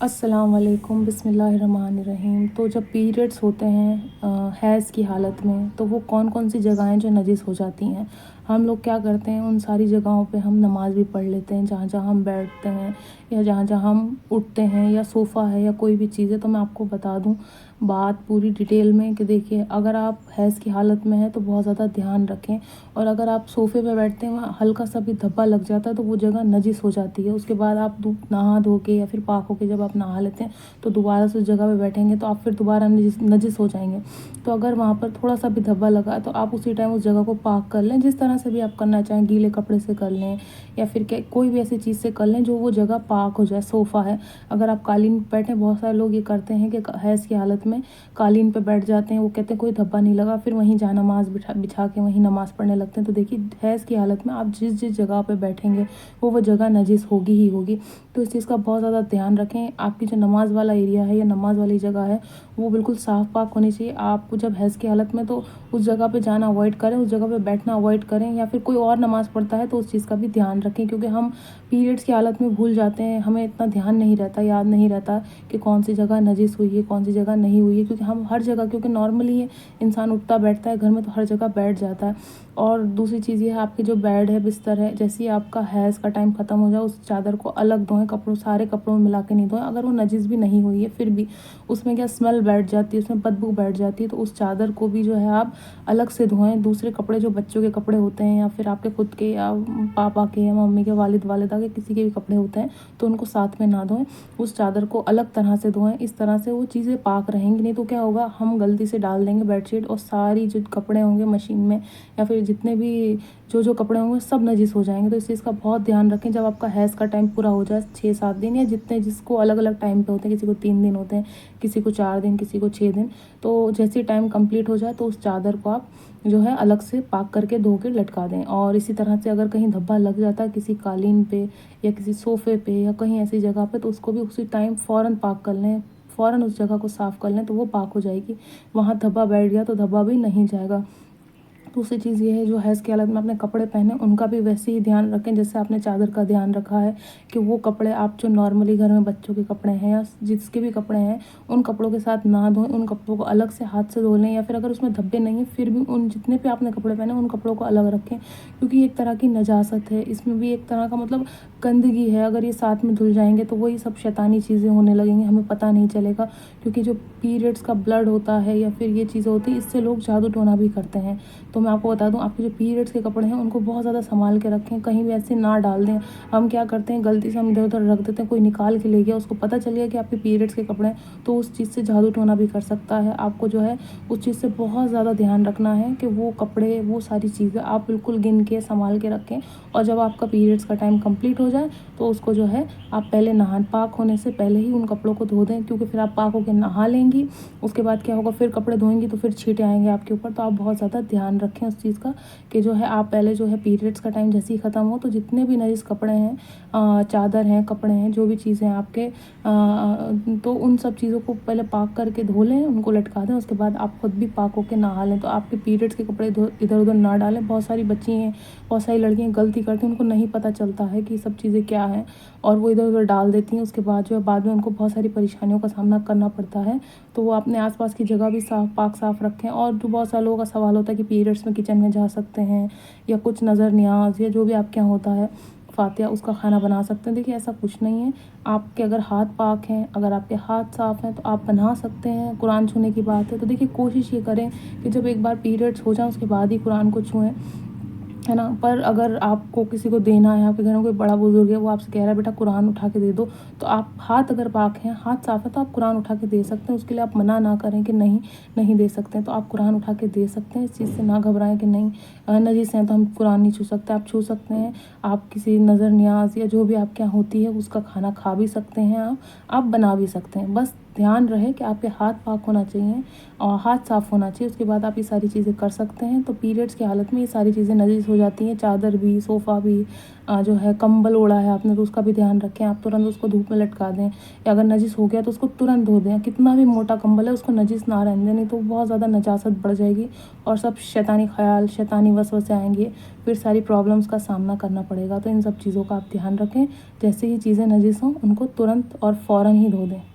अस्सलाम वालेकुम बिस्मिल्लाहिर्रहमानिर्रहीम। तो जब पीरियड्स होते हैं हैज़ की हालत में, तो वो कौन कौन सी जगहें जो नजिस हो जाती हैं, हम लोग क्या करते हैं उन सारी जगहों पे हम नमाज़ भी पढ़ लेते हैं, जहाँ जहाँ हम बैठते हैं या जहाँ जहाँ हम उठते हैं या सोफ़ा है या कोई भी चीज़ है। तो मैं आपको बता दूँ बात पूरी डिटेल में कि देखिए, अगर आप हैज़ की हालत में हैं तो बहुत ज़्यादा ध्यान रखें। और अगर आप सोफ़े पे बैठते हैं, वहाँ हल्का सा भी धब्बा लग जाता है तो वो जगह नजिस हो जाती है। उसके बाद आप नहा धो के या फिर पाक होके जब आप नहा लेते हैं तो दोबारा से उस जगह पे बैठेंगे तो आप फिर दोबारा नजिस नजिस हो जाएंगे। तो अगर वहाँ पर थोड़ा सा भी धब्बा लगा है तो आप उसी टाइम उस जगह को पाक कर लें, जिस तरह से भी आप करना चाहें, गीले कपड़े से कर लें या फिर कोई भी ऐसी चीज़ से कर लें जो वो जगह पाक हो जाए। सोफ़ा है, अगर आप कालीन पे बैठे, बहुत सारे लोग ये करते हैं कि हैज़ की हालत में कालीन पे बैठ जाते हैं, वो कहते हैं कोई धब्बा नहीं लगा, फिर वहीं जानमाज़ बिछा के वहीं नमाज़ पढ़ने लगते हैं। तो देखिए, हैज़ की हालत में आप जिस जिस जगह पे बैठेंगे वो जगह नजिस होगी ही होगी। तो इस चीज़ का बहुत ज़्यादा ध्यान रखें। आपकी जो नमाज़ वाला एरिया है या नमाज़ वाली जगह है वो बिल्कुल साफ़ पाक होनी चाहिए। आप जब हैज़ की हालत में तो उस जगह पे जाना अवॉइड करें, उस जगह पे बैठना अवॉइड करें, या फिर कोई और नमाज़ पढ़ता है तो उस चीज़ का भी ध्यान रखें, क्योंकि हम पीरियड्स की हालत में भूल जाते हैं, हमें इतना ध्यान नहीं रहता, याद नहीं रहता कि कौन सी जगह नजिस हुई है, कौन सी जगह नहीं हुई है, क्योंकि हम हर जगह, क्योंकि नॉर्मली इंसान उठता बैठता है घर में तो हर जगह बैठ जाता है। और दूसरी चीज़ ये है, आपकी जो बेड है, बिस्तर है, जैसे ही आपका हैज़ का टाइम ख़त्म हो जाए उस चादर को अलग धोएं, कपड़ों सारे कपड़ों में मिला के नहीं धोएं। अगर वो नजिस भी नहीं हुई है फिर भी उसमें क्या स्मेल बैठ जाती है, उसमें बदबू बैठ जाती है, तो उस चादर को भी जो है आप अलग से धोएं। दूसरे कपड़े जो बच्चों के कपड़े होते हैं या फिर आपके खुद के या पापा के या मम्मी के, वालिद वालिदा के, किसी के भी कपड़े होते हैं तो उनको साथ में ना धोएं, उस चादर को अलग तरह से धोएं। इस तरह से वो चीज़ें पाक रहेंगी। नहीं तो क्या होगा, हम गलती से डाल देंगे बेडशीट और सारी जो कपड़े होंगे मशीन में या फिर जितने भी जो कपड़े होंगे सब नजिस हो जाएंगे। तो इस चीज़ का बहुत ध्यान रखें। जब आपका हैज़ का टाइम पूरा हो जाए, 6-7 दिन या जितने, जिसको अलग अलग टाइम पे होते हैं, किसी को 3 दिन होते हैं, किसी को 4 दिन, किसी को 6 दिन, तो जैसे टाइम कंप्लीट हो जाए तो उस चादर को आप जो है अलग से पाक करके धो के लटका दें। और इसी तरह से अगर कहीं धब्बा लग जाता है किसी कालीन पे या किसी सोफ़े पे या कहीं ऐसी जगह पे, तो उसको भी उसी टाइम फ़ौरन पाक कर लें, फ़ौरन उस जगह को साफ़ कर लें तो वो पाक हो जाएगी। वहाँ धब्बा बैठ गया तो धब्बा भी नहीं जाएगा। दूसरी चीज़ ये है, जो हैज़ की हालत में अपने कपड़े पहने उनका भी वैसे ही ध्यान रखें जैसे आपने चादर का ध्यान रखा है, कि वो कपड़े आप जो नॉर्मली घर में बच्चों के कपड़े हैं या जिसके भी कपड़े हैं उन कपड़ों के साथ ना धोएं, उन कपड़ों को अलग से हाथ से धो लें, या फिर अगर उसमें धब्बे नहीं हैं फिर भी उन जितने भी आपने कपड़े पहने उन कपड़ों को अलग रखें, क्योंकि एक तरह की नजासत है इसमें भी, एक तरह का मतलब गंदगी है। अगर ये साथ में धुल जाएंगे तो वही सब शैतानी चीज़ें होने लगेंगी, हमें पता नहीं चलेगा। क्योंकि जो पीरियड्स का ब्लड होता है या फिर ये चीज़ें होती है, इससे लोग जादू टोना भी करते हैं। तो मैं आपको बता दूं, आपके जो पीरियड्स के कपड़े हैं उनको बहुत ज़्यादा संभाल के रखें, कहीं भी ऐसे ना डाल दें। हम क्या करते हैं, गलती से हम इधर उधर रख देते हैं, कोई निकाल के ले गया, उसको पता चल गया कि आपके पीरियड्स के कपड़े हैं, तो उस चीज़ से जादू टोना भी कर सकता है। आपको जो है उस चीज़ से बहुत ज़्यादा ध्यान रखना है कि वो कपड़े, वो सारी चीज़ें आप बिल्कुल गिन के संभाल के रखें। और जब आपका पीरियड्स का टाइम कंप्लीट हो जाए तो उसको जो है आप पहले पाक होने से पहले ही उन कपड़ों को धो दें, क्योंकि फिर आप पाक होकर नहा लेंगी, उसके बाद क्या होगा, फिर कपड़े धोएंगी तो फिर छींटे आएंगे आपके ऊपर। तो आप बहुत ज़्यादा ध्यान रखें उस चीज़ का कि जो है आप पहले जो है पीरियड्स का टाइम जैसे ही ख़त्म हो तो जितने भी नजिस कपड़े हैं, चादर हैं, कपड़े हैं, जो भी चीज़ें हैं आपके, तो उन सब चीज़ों को पहले पाक करके धो लें, उनको लटका दें, उसके बाद आप खुद भी पाक होकर नहा लें। तो आपके पीरियड्स के कपड़े इधर उधर ना डालें। बहुत सारी बच्ची हैं, बहुत सारी लड़कियाँ गलती करती हैं, उनको नहीं पता चलता है कि सब चीज़ें क्या हैं और वो इधर उधर डाल देती हैं। उसके बाद जो है बाद में उनको बहुत सारी परेशानियों का सामना करना पड़ता है। तो वो अपने आसपास की जगह भी साफ़ रखें। और जो बहुत सारे लोगों का सवाल होता है कि पीरियड्स में किचन में जा सकते हैं या कुछ नज़र न्याज या जो भी आपके यहाँ होता है, फातिया, उसका खाना बना सकते हैं। देखिए, ऐसा कुछ नहीं है। आपके अगर हाथ पाक हैं, अगर आपके हाथ साफ़ हैं तो आप बना सकते हैं। कुरान छूने की बात है तो देखिए, कोशिश ये करें कि जब एक बार पीरियड्स हो जाए उसके बाद ही कुरान को छुएं, है ना। पर अगर आपको किसी को देना है, आपके घर में कोई बड़ा बुजुर्ग है, वो आपसे कह रहा है बेटा कुरान उठा के दे दो, तो आप हाथ अगर पाक हैं, हाथ साफ़ है, तो आप कुरान उठा के दे सकते हैं। उसके लिए आप मना ना करें कि नहीं नहीं दे सकते हैं, तो आप कुरान उठा के दे सकते हैं। इस चीज़ से ना घबराएं कि नहीं नजीस हैं तो हम कुरान नहीं छू सकते। आप छू सकते हैं। आप किसी नज़र न्याज या जो भी आपके यहाँ होती है उसका खाना खा भी सकते हैं, आप बना भी सकते हैं। बस ध्यान रहे कि आपके हाथ पाक होना चाहिए और हाथ साफ़ होना चाहिए, उसके बाद आप ये सारी चीज़ें कर सकते हैं। तो पीरियड्स की हालत में ये सारी चीज़ें नजिस हो जाती हैं, चादर भी, सोफ़ा भी, जो है कंबल ओढ़ा है आपने तो उसका भी ध्यान रखें, आप तुरंत उसको धूप में लटका दें, या अगर नजिस हो गया तो उसको तुरंत धो दें। कितना भी मोटा कंबल है उसको नजिस ना रहने दें, नहीं तो बहुत ज़्यादा नजासत बढ़ जाएगी और सब शैतानी ख़्याल, शैतानी वसवसे आएंगे, फिर सारी प्रॉब्लम्स का सामना करना पड़ेगा। तो इन सब चीज़ों का आप ध्यान रखें, जैसे ही चीज़ें नजिस हों उनको तुरंत और फ़ौरन ही धो दें।